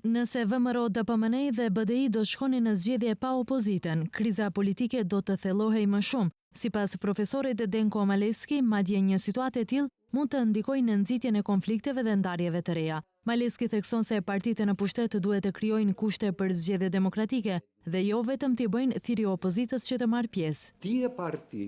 Nëse VMRO, DPMNE dhe BDI do shkonin në zgjedhje pa opozitën, kriza politike do të thellohej më shumë. Sipas profesorit Denko Maleski, madje një situatë e tillë mund të ndikojë në nxitjen e konflikteve dhe ndarjeve të reja. Maleski thekson se partitë në pushtet duhet të krijojnë kushte për zgjedhje demokratike dhe jo vetëm t'i bëjnë thirrje opozitës që të marrë pjesë. Tije parti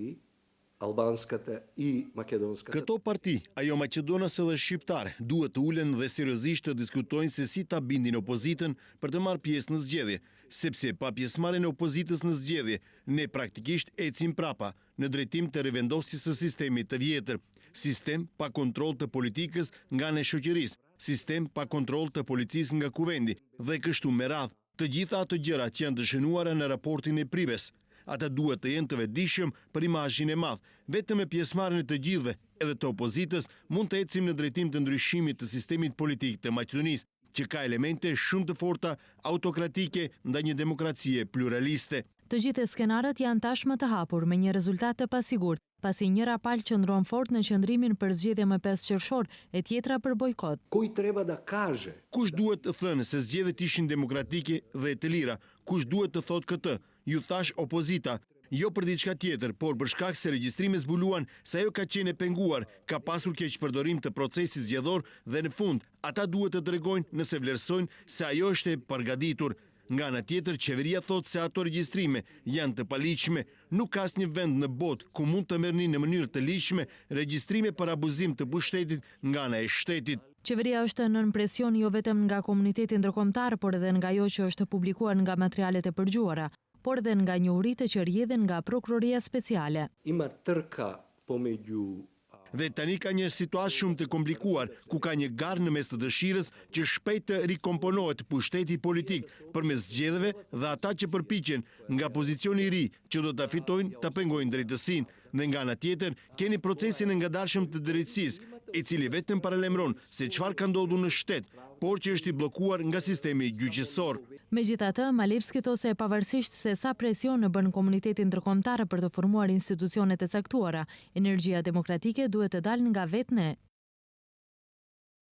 albanskate i makedonskate. Këto parti, ajo maqedonase dhe shqiptare, duhet të ulen dhe seriozisht të diskutojnë se si ta bindin opozitën për të marrë pjesë në zgjedhje, sepse pa pjesëmarrjen e opozitës në zgjedhje, ne praktikisht ecim prapa në drejtim të rivendosjes së sistemit të vjetër, sistem pa kontroll të politikës nga ne shoqërisë, sistem pa kontroll të policisë nga kuvendi dhe kështu me radhë. Të gjitha ato gjëra që janë dëshënuara në raportin e Pribes. Ata duhet të jenë të vetëdijshëm për imazhin e madh. Vetëm me pjesëmarrjen e të gjithëve, edhe të opozitës, mund të ecim në drejtim të ndryshimit të sistemit politik të Maqedonisë, që ka elemente shumë të forta autokratike ndaj një demokracie pluraliste. Të gjithë skenarët janë tashmë të hapur me një rezultat të pasigurt, pasi njëra palë qëndron fort në qëndrimin për zgjedhje më 5 qershor e tjetra për bojkot. Koji treba da kaže? Kush duhet të thënë se zgjedhjet ishin demokratike dhe të lira? Kush duhet të thotë këtë? Ju thash opozita, jo për diçka tjetër, por për shkak se regjistrimet zbuluan se ajo ka qenë e penguar, ka pasur keqpërdorim të procesit zgjedhor dhe në fund ata duhet të tregojnë nëse vlerësojnë se ajo është e përgatitur. Nga ana tjetër, qeveria thotë se ato regjistrime janë të paligjshme. Nuk ka asnjë vend në botë ku mund të merrni në mënyrë të ligjshme regjistrime për abuzim të pushtetit nga ana e shtetit. Qeveria është nën presion jo vetëm nga komuniteti ndërkombëtar, por edhe nga ajo që është publikuar nga materialet e përgjuara, por dhe nga njohuritë që rrjedhin nga prokuroria speciale. Ima trka pomeđu. Dhe tani ka një situatë shumë të komplikuar, ku ka një garë në mes të dëshirës që shpejt të rikomponohet pushteti politik përmes zgjedhjeve dhe ata që përpiqen nga pozicioni i ri që do ta fitojnë ta pengojnë drejtësinë. Dhe nga ana tjetër, keni procesin e ngadalshëm të drejtësisë, i cili vetëm paralajmëron se çfarë ka ndodhur në shtet, por që është i bllokuar nga sistemi gjyqësor. Megjithatë, Malevski thotë se pavarësisht se sa presion e bën komuniteti ndërkombëtar për të formuar institucionet e caktuara, energjia demokratike duhet të dalë nga vetë ne.